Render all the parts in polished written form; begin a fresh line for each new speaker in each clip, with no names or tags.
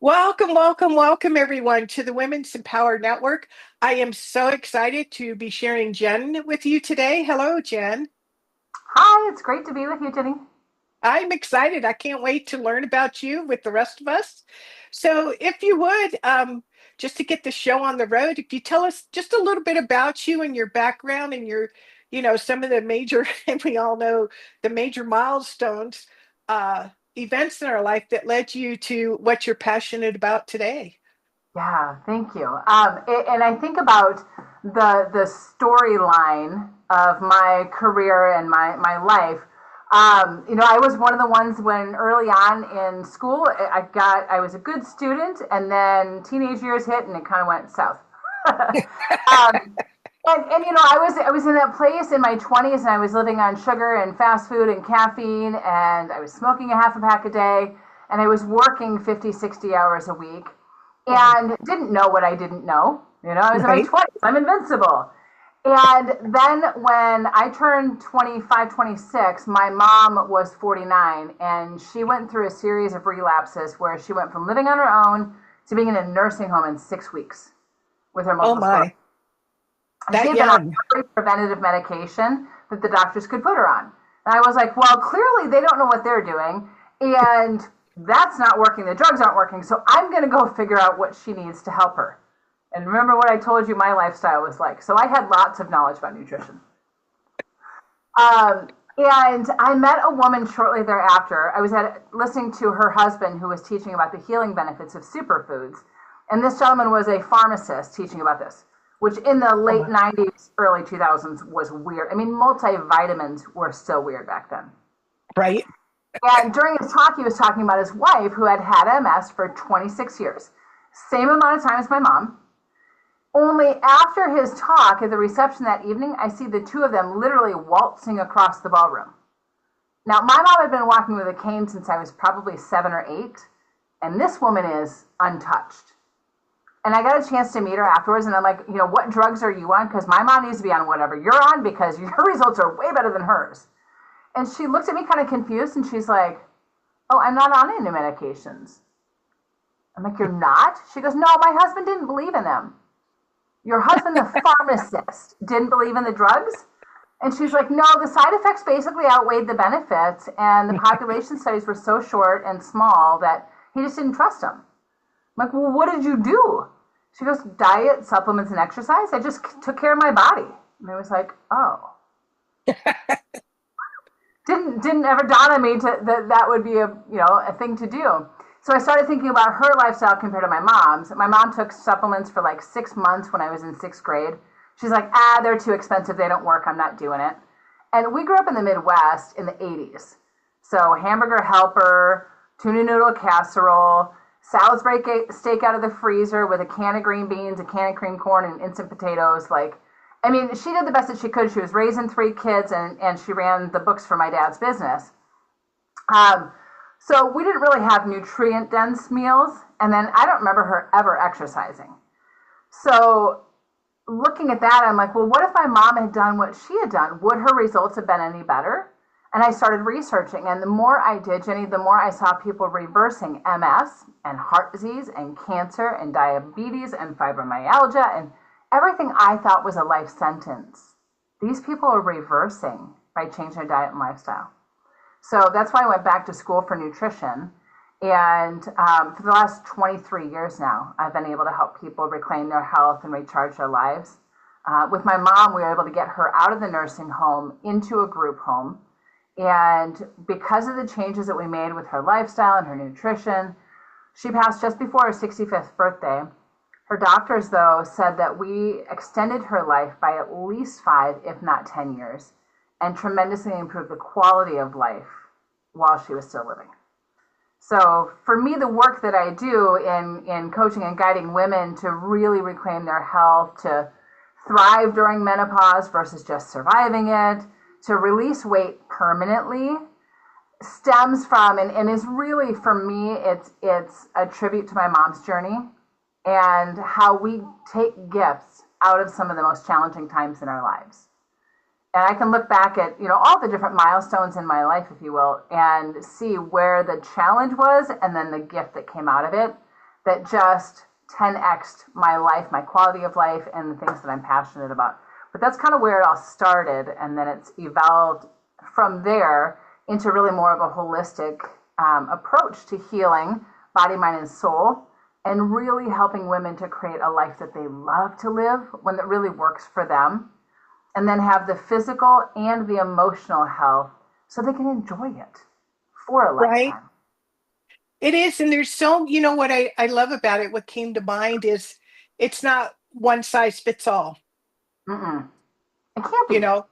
Welcome, welcome, welcome, everyone, to the Women's Empowered Network. I am so excited to be sharing Jen with you today. Hello, Jen.
Hi, it's great to be with you, Jenny.
I'm excited. I can't wait to learn about you with the rest of us. So, if you would, just to get the show on the road, if you tell us just a little bit about you and your background and some of the major, and we all know the major milestones, events in our life that led you to what you're passionate about today.
Yeah, thank you. And I think about the storyline of my career and my life. I was one of the ones when early on in school, I was a good student, and then teenage years hit, and it kind of went south. um, and I was in that place in my 20s, and I was living on sugar and fast food and caffeine, and I was smoking a half a pack a day, and I was working 50, 60 hours a week,
Oh,
and didn't know what I didn't know. I was in my
right.
20s. I'm invincible. And then when I turned 25, 26, my mom was 49, and she went through a series of relapses where she went from living on her own to being in a nursing home in 6 weeks with her
Oh
multiple sclerosis.
my,
And she
that
had been on
young.
every preventative medication that the doctors could put her on. And I was like, well, clearly they don't know what they're doing. And that's not working. The drugs aren't working. So I'm going to go figure out what she needs to help her. And remember what I told you my lifestyle was like. So I had lots of knowledge about nutrition. And I met a woman shortly thereafter. I was listening to her husband who was teaching about the healing benefits of superfoods. And this gentleman was a pharmacist teaching about this, which in the
Oh
late
my,
90s, early 2000s was weird. I mean, multivitamins were still weird back then.
right.
And during his talk, he was talking about his wife who had had MS for 26 years. Same amount of time as my mom. Only after his talk at the reception that evening, I see the two of them literally waltzing across the ballroom. Now, my mom had been walking with a cane since I was probably 7 or 8, and this woman is untouched. And I got a chance to meet her afterwards, and I'm like, what drugs are you on? Because my mom needs to be on whatever you're on because your results are way better than hers. And she looked at me kind of confused, and she's like, oh, I'm not on any medications. I'm like, you're not? She goes, no, my husband didn't believe in them. Your husband, the pharmacist, didn't believe in the drugs? And she's like, no, the side effects basically outweighed the benefits, and the population studies were so short and small that he just didn't trust them. I'm like, well, what did you do? She goes, diet, supplements, and exercise. I just took care of my body. And I was like, oh. Didn't ever dawn on me that would be a thing to do. So I started thinking about her lifestyle compared to my mom's. My mom took supplements for like 6 months when I was in sixth grade. She's like, they're too expensive. They don't work. I'm not doing it. And we grew up in the Midwest in the 80s. So hamburger helper, tuna noodle casserole, Salisbury steak out of the freezer with a can of green beans, a can of cream corn, and instant potatoes. I mean, she did the best that she could. She was raising 3 kids, and she ran the books for my dad's business. So we didn't really have nutrient dense meals. And then I don't remember her ever exercising. So looking at that, I'm like, well, what if my mom had done what she had done? Would her results have been any better? And I started researching. And the more I did, Jenny, the more I saw people reversing MS and heart disease and cancer and diabetes and fibromyalgia and everything I thought was a life sentence. These people are reversing by changing their diet and lifestyle. So that's why I went back to school for nutrition. And for the last 23 years now, I've been able to help people reclaim their health and recharge their lives. With my mom, we were able to get her out of the nursing home into a group home. And because of the changes that we made with her lifestyle and her nutrition, she passed just before her 65th birthday. Her doctors, though, said that we extended her life by at least 5, if not 10 years, and tremendously improved the quality of life while she was still living. So for me, the work that I do in coaching and guiding women to really reclaim their health, to thrive during menopause versus just surviving it, to release weight permanently, stems from and is really, for me, it's a tribute to my mom's journey and how we take gifts out of some of the most challenging times in our lives. And I can look back at all the different milestones in my life, if you will, and see where the challenge was and then the gift that came out of it. that just 10x'd my life, my quality of life, and the things that I'm passionate about. But that's kind of where it all started. And then it's evolved from there into really more of a holistic approach to healing body, mind, and soul, and really helping women to create a life that they love to live, one that really works for them, and then have the physical and the emotional health so they can enjoy it for a
Right.
lifetime.
It is. And there's so, what I love about it, what came to mind is it's not one size fits all,
Mm-mm. It can't
you
be.
know,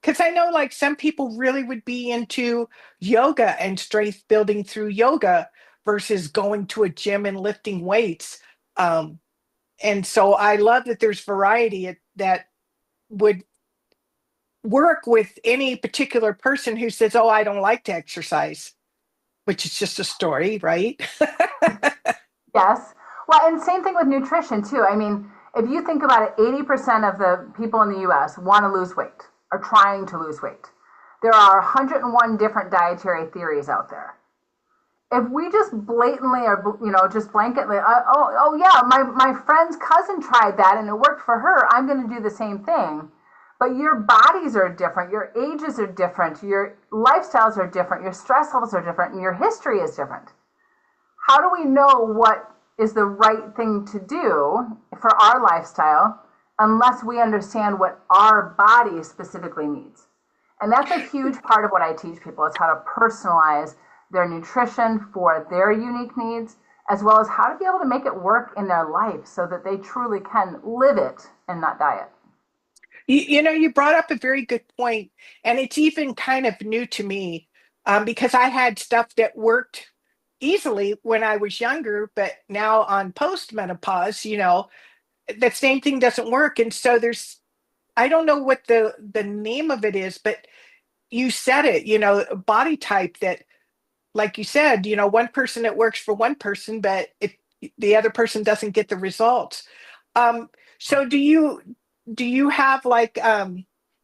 because I know like some people really would be into yoga and strength building through yoga versus going to a gym and lifting weights. Um, and so I love that there's variety that would work with any particular person who says, "Oh, I don't like to exercise," which is just a story, right?
Yes. Well, and same thing with nutrition too. I mean, if you think about it, 80% of the people in the US want to lose weight, are trying to lose weight. There are 101 different dietary theories out there. If we just blatantly or just blanketly, oh yeah, my friend's cousin tried that and it worked for her, I'm going to do the same thing. But your bodies are different, your ages are different, your lifestyles are different, your stress levels are different, and your history is different. How do we know what is the right thing to do for our lifestyle unless we understand what our body specifically needs? And that's a huge part of what I teach people is how to personalize their nutrition for their unique needs, as well as how to be able to make it work in their life so that they truly can live it and not die it.
You brought up a very good point, and it's even kind of new to me because I had stuff that worked easily when I was younger, but now on post-menopause, that same thing doesn't work. And so I don't know what the name of it is, but you said it, body type that, like you said, one person it works for one person, but the other person doesn't get the results. Um, so do you have like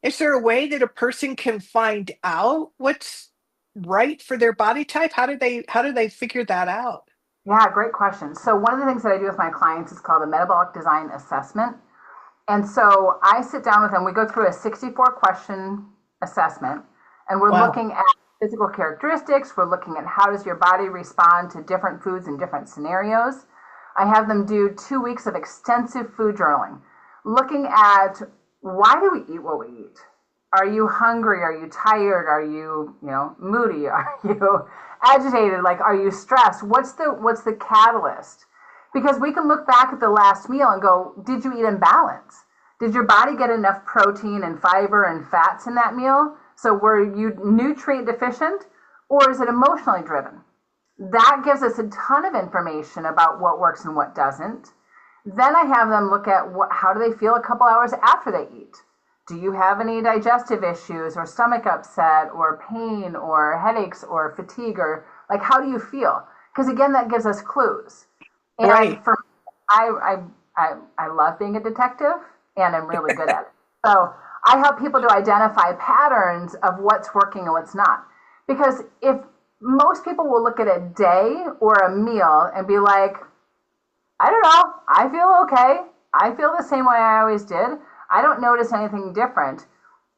is there a way that a person can find out what's right for their body type? How do they figure that out?
Yeah, great question. So, one of the things that I do with my clients is called a metabolic design assessment. And so I sit down with them, we go through a 64-question assessment, and we're
Wow.
looking at physical characteristics, we're looking at how does your body respond to different foods in different scenarios. I have them do 2 weeks of extensive food journaling, looking at why do we eat what we eat? Are you hungry? Are you tired? Are you, moody? Are you agitated? Like, are you stressed? What's the catalyst? Because we can look back at the last meal and go, did you eat in balance? Did your body get enough protein and fiber and fats in that meal? So were you nutrient deficient, or is it emotionally driven? That gives us a ton of information about what works and what doesn't. Then I have them look at how do they feel a couple hours after they eat. Do you have any digestive issues or stomach upset or pain or headaches or fatigue, or like how do you feel? Because again, that gives us clues. And
Right.
for I love being a detective, and I'm really good at it. So I help people to identify patterns of what's working and what's not. Because if most people will look at a day or a meal and be like, I don't know, I feel okay. I feel the same way I always did. I don't notice anything different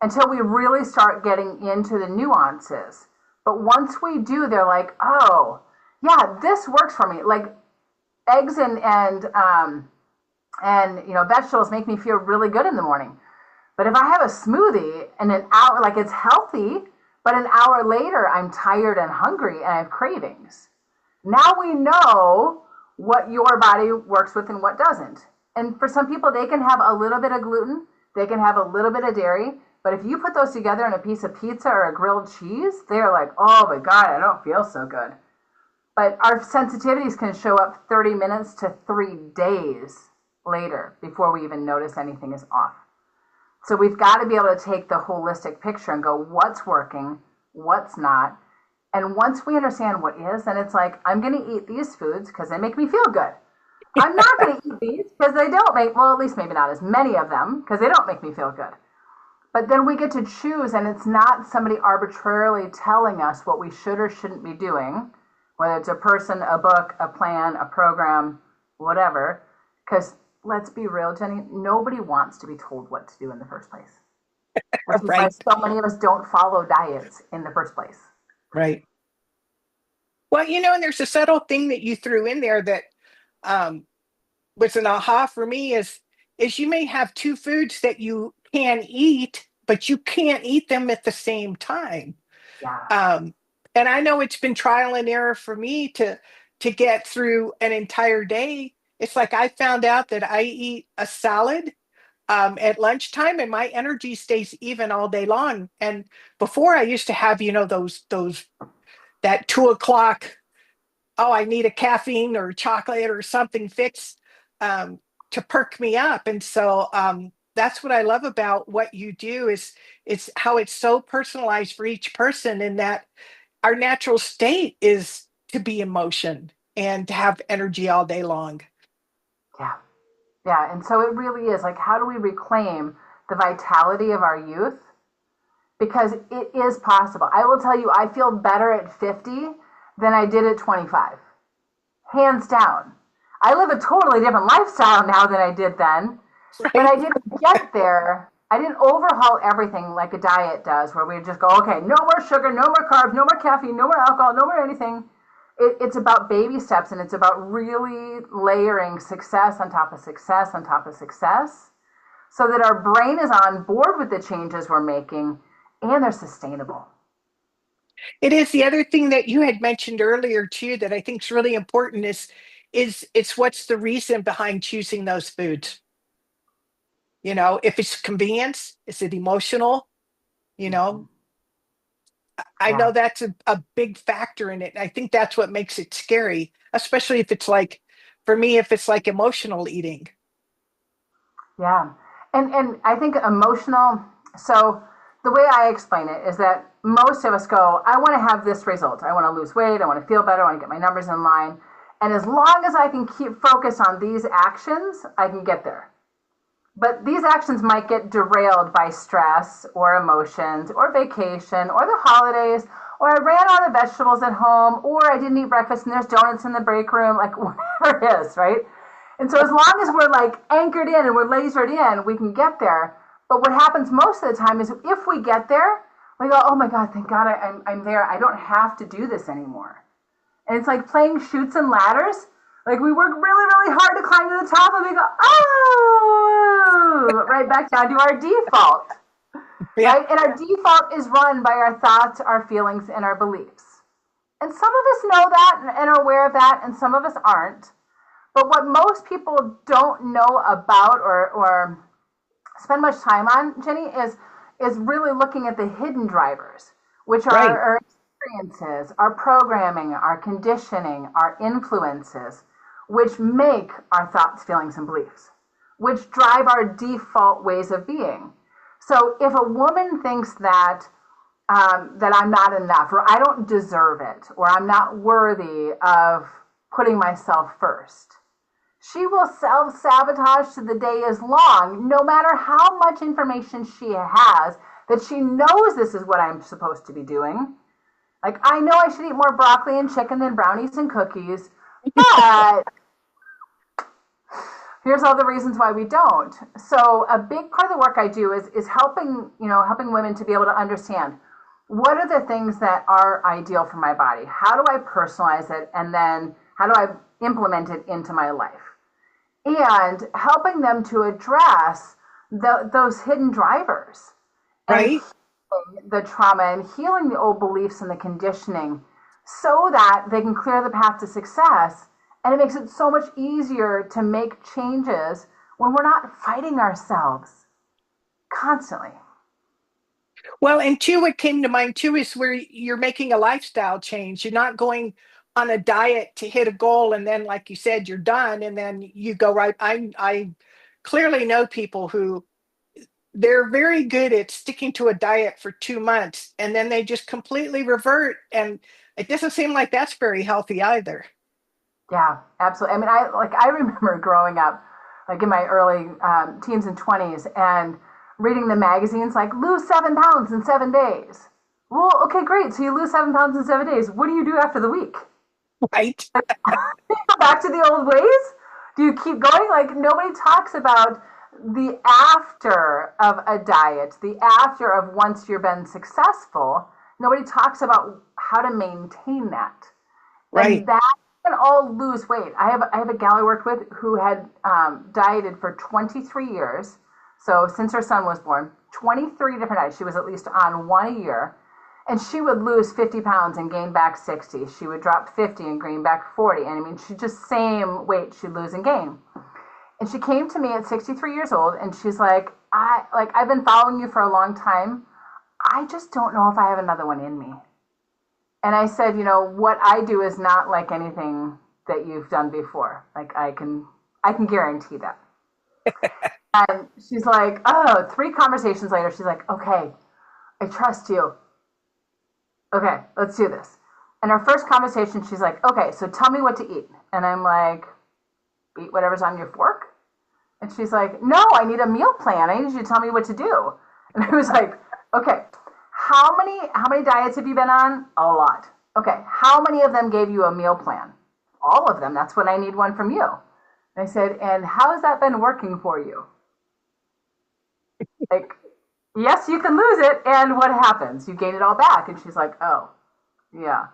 until we really start getting into the nuances. But once we do, they're like, oh, yeah, this works for me. Like eggs and vegetables make me feel really good in the morning. But if I have a smoothie and an hour, like it's healthy, but an hour later I'm tired and hungry and I have cravings. Now we know what your body works with and what doesn't. And for some people, they can have a little bit of gluten, they can have a little bit of dairy, but if you put those together in a piece of pizza or a grilled cheese, they're like, oh my God, I don't feel so good. But our sensitivities can show up 30 minutes to 3 days later before we even notice anything is off. So we've got to be able to take the holistic picture and go, what's working, what's not. And once we understand what is, then it's like, I'm going to eat these foods because they make me feel good. I'm not going to eat these because they don't make, well, at least maybe not as many of them because they don't make me feel good. But then we get to choose, and it's not somebody arbitrarily telling us what we should or shouldn't be doing. whether it's a person, a book, a plan, a program, whatever. Because let's be real, Jenny, nobody wants to be told what to do in the first place, which is why
Right,
so many of us don't follow diets in the first place.
right. Well, and there's a subtle thing that you threw in there that um, was an aha for me is you may have two foods that you can eat, but you can't eat them at the same time.
Yeah,
Um, and I know it's been trial and error for me to get through an entire day. It's like I found out that I eat a salad at lunchtime and my energy stays even all day long. And before I used to have, those that 2 o'clock, oh, I need a caffeine or chocolate or something fixed um, to perk me up. And so that's what I love about what you do is it's how it's so personalized for each person, and that our natural state is to be in motion and to have energy all day long.
yeah, yeah. And so it really is like, how do we reclaim the vitality of our youth? Because it is possible. I will tell you, I feel better at 50 than I did at 25, hands down. I live a totally different lifestyle now than I did then, but
Right.
I didn't get there. I didn't overhaul everything like a diet does, where we just go, okay, no more sugar, no more carbs, no more caffeine, no more alcohol, no more anything. It's about baby steps, and it's about really layering success on top of success on top of success so that our brain is on board with the changes we're making and they're sustainable.
It is the other thing that you had mentioned earlier too that I think is really important is it's what's the reason behind choosing those foods. If it's convenience, is it emotional? You know, I
Yeah.
know that's a big factor in it. I think that's what makes it scary, especially if it's like, for me, if it's like emotional eating.
Yeah. And I think emotional, so the way I explain it is that most of us go, I want to have this result. I want to lose weight, I want to feel better, I want to get my numbers in line. And as long as I can keep focused on these actions, I can get there. But these actions might get derailed by stress or emotions or vacation or the holidays, or I ran out of vegetables at home, or I didn't eat breakfast and there's donuts in the break room, like whatever it is, right? And so as long as we're like anchored in and we're lasered in, we can get there. But what happens most of the time is if we get there, we go, oh my God, thank God I'm there. I don't have to do this anymore. And it's like playing chutes and ladders. Like we work really, really hard to climb to the top and we go, oh, right back down to our default,
Yeah.
right? And our default is run by our thoughts, our feelings, and our beliefs. And some of us know that and are aware of that, and some of us aren't. But what most people don't know about or spend much time on, Jenny, is really looking at the hidden drivers, which are
Right.
our experiences, our programming, our conditioning, our influences, which make our thoughts, feelings, and beliefs, which drive our default ways of being. So if a woman thinks that I'm not enough, or I don't deserve it, or I'm not worthy of putting myself first, she will self sabotage to the day is long, no matter how much information she has that she knows this is what I'm supposed to be doing. Like, I know I should eat more broccoli and chicken than brownies and cookies, but here's all the reasons why we don't. So a big part of the work I do is helping women to be able to understand what are the things that are ideal for my body? How do I personalize it? And then how do I implement it into my life? And helping them to address those hidden drivers and
Right.
healing the trauma and healing the old beliefs and the conditioning so that they can clear the path to success. And it makes it so much easier to make changes when we're not fighting ourselves constantly.
Well, and two, what came to mind too is where you're making a lifestyle change. You're not going on a diet to hit a goal and then, like you said, you're done and then you go right. I clearly know people who they're very good at sticking to a diet for 2 months and then they just completely revert. And it doesn't seem like that's very healthy either.
Yeah, absolutely. I mean, I remember growing up, like in my early teens and 20s, and reading the magazines like lose 7 pounds in 7 days. Well, okay, great. So you lose 7 pounds in 7 days. What do you do after the week?
Right.
Back to the old ways? Do you keep going? Like, nobody talks about the after of a diet, the after of once you've been successful. Nobody talks about how to maintain that. And
Right.
that can all lose weight. I have a gal I worked with who had dieted for 23 years. So since her son was born, 23 different diets. She was at least on one a year. And she would lose 50 pounds and gain back 60. She would drop 50 and gain back 40. And I mean, she just same weight she'd lose and gain. And she came to me at 63 years old and she's like, I've been following you for a long time. I just don't know if I have another one in me. And I said, what I do is not like anything that you've done before. Like I can guarantee that. And she's like, oh, three conversations later, she's like, okay, I trust you. Okay, let's do this. And our first conversation, she's like, okay, so tell me what to eat. And I'm like, eat whatever's on your fork. And she's like, no, I need a meal plan. I need you to tell me what to do. And I was like, okay, how many diets have you been on? A lot. Okay, how many of them gave you a meal plan? All of them. That's what I need one from you. And I said, and how has that been working for you? Like, yes, you can lose it. And what happens? You gain it all back. And she's like, oh, yeah.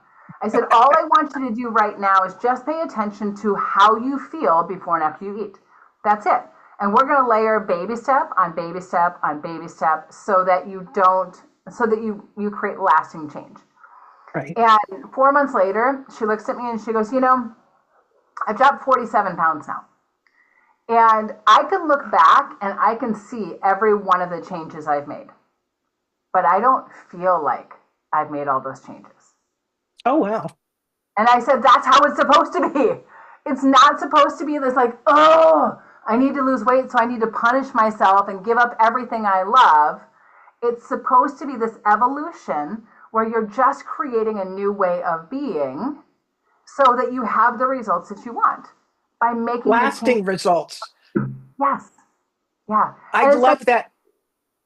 I said, all I want you to do right now is just pay attention to how you feel before and after you eat. That's it. And we're going to layer baby step on baby step on baby step so that you create lasting change.
Right.
And 4 months later, she looks at me and she goes, I've dropped 47 pounds now. And I can look back and I can see every one of the changes I've made. But I don't feel like I've made all those changes.
Oh, wow.
And I said, that's how it's supposed to be. It's not supposed to be this like, oh, I need to lose weight, so I need to punish myself and give up everything I love. It's supposed to be this evolution where you're just creating a new way of being so that you have the results that you want by making the change.
Lasting results.
Yes. Yeah.
I
And it's like
love that.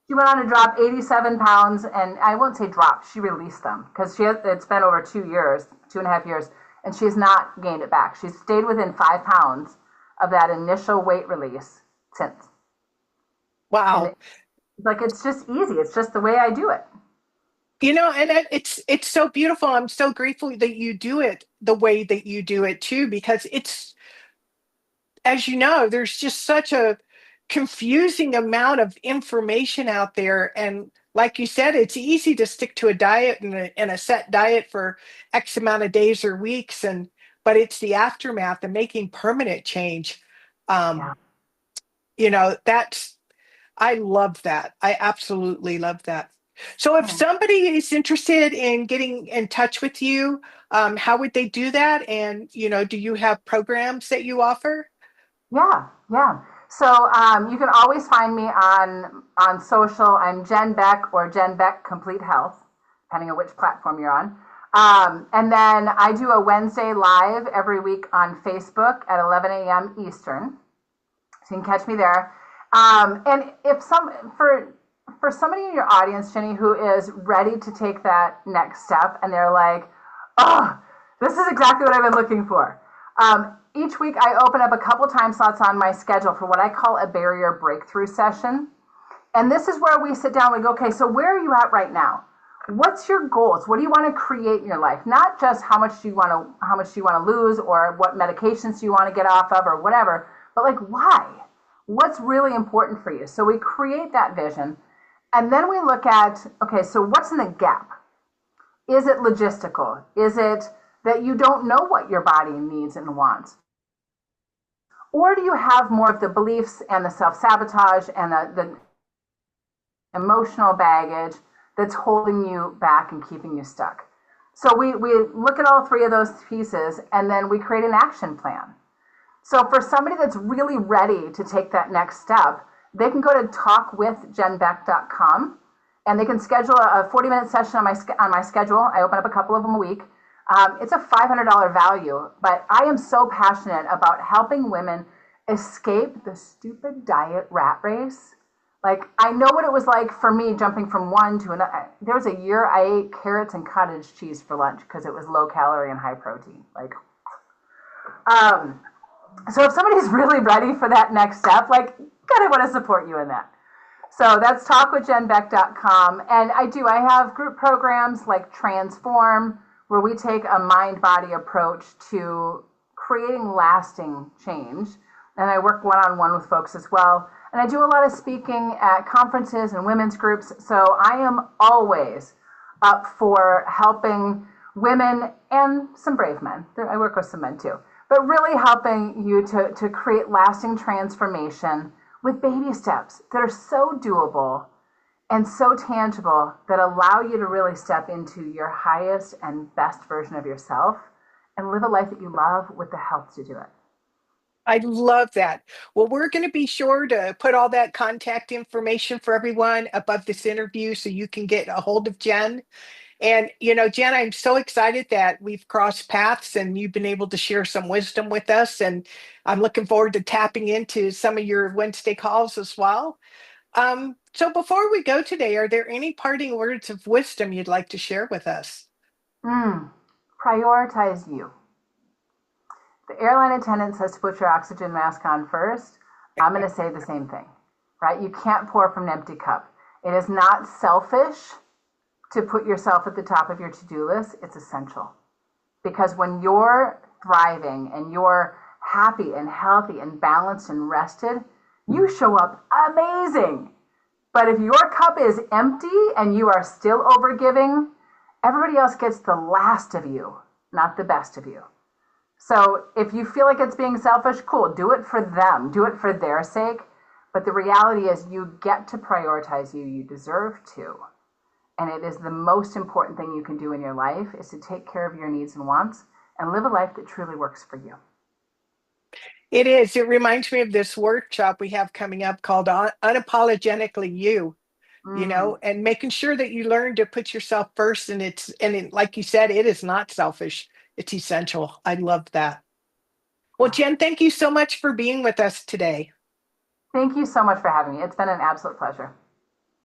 she went on to drop 87 pounds, and I won't say drop, she released them because it's been over 2 years, 2.5 years, and she has not gained it back. She's stayed within 5 pounds of that initial weight release since. And
Wow.
it's just easy. It's just the way I do it.
And it's so beautiful. I'm so grateful that you do it the way that you do it too, because it's, as you know, there's just such a confusing amount of information out there. And like you said, it's easy to stick to a diet and a set diet for X amount of days or weeks. But it's the aftermath and making permanent change. Um,
Yeah.
that's, I love that. I absolutely love that. So if
Oh.
somebody is interested in getting in touch with you, how would they do that? And, do you have programs that you offer?
Yeah, yeah. So you can always find me on social. I'm Jen Beck or Jen Beck Complete Health, depending on which platform you're on. And then I do a Wednesday live every week on Facebook at 11 a.m. Eastern. So you can catch me there. And if for somebody in your audience, Jenny, who is ready to take that next step, and they're like, "Oh, this is exactly what I've been looking for." Each week, I open up a couple time slots on my schedule for what I call a barrier breakthrough session. And this is where we sit down and we go, okay, so where are you at right now? What's your goals? What do you want to create in your life? Not just how much do you want to lose or what medications do you want to get off of or whatever, but like why? What's really important for you? So we create that vision. And then we look at, okay, so what's in the gap? Is it logistical? Is it that you don't know what your body needs and wants? Or do you have more of the beliefs and the self-sabotage and the emotional baggage that's holding you back and keeping you stuck? So we look at all three of those pieces and then we create an action plan. So for somebody that's really ready to take that next step, they can go to talkwithjenbeck.com and they can schedule a 40-minute session on my schedule. I open up a couple of them a week. It's a $500 value, but I am so passionate about helping women escape the stupid diet rat race. Like, I know what it was like for me jumping from one to another. There was a year I ate carrots and cottage cheese for lunch because it was low calorie and high protein. Like, Um, so if somebody's really ready for that next step, like, God, I want to support you in that. So that's talkwithjenbeck.com. And I have group programs like Transform, where we take a mind body approach to creating lasting change. And I work one on one with folks as well. And I do a lot of speaking at conferences and women's groups. So I am always up for helping women and some brave men. I work with some men too, but really helping you to create lasting transformation with baby steps that are so doable and so tangible that allow you to really step into your highest and best version of yourself and live a life that you love with the health to do it.
I love that. Well, we're going to be sure to put all that contact information for everyone above this interview so you can get a hold of Jen. And, Jen, I'm so excited that we've crossed paths and you've been able to share some wisdom with us. And I'm looking forward to tapping into some of your Wednesday calls as well. So before we go today, are there any parting words of wisdom you'd like to share with us?
Mm. Prioritize you. The airline attendant says to put your oxygen mask on first. I'm going to say the same thing, right? You can't pour from an empty cup. It is not selfish to put yourself at the top of your to-do list. It's essential. Because when you're thriving and you're happy and healthy and balanced and rested, you show up amazing. But if your cup is empty and you are still overgiving, everybody else gets the last of you, not the best of you. So if you feel like it's being selfish, cool, do it for them, do it for their sake. But the reality is you get to prioritize you, you deserve to. And it is the most important thing you can do in your life is to take care of your needs and wants and live a life that truly works for you.
It is. It reminds me of this workshop we have coming up called Unapologetically You,
Mm,
and making sure that you learn to put yourself first. Like you said, it is not selfish. It's essential. I love that. Well,
yeah.
Jen, thank you so much for being with us today.
Thank you so much for having me. It's been an absolute pleasure.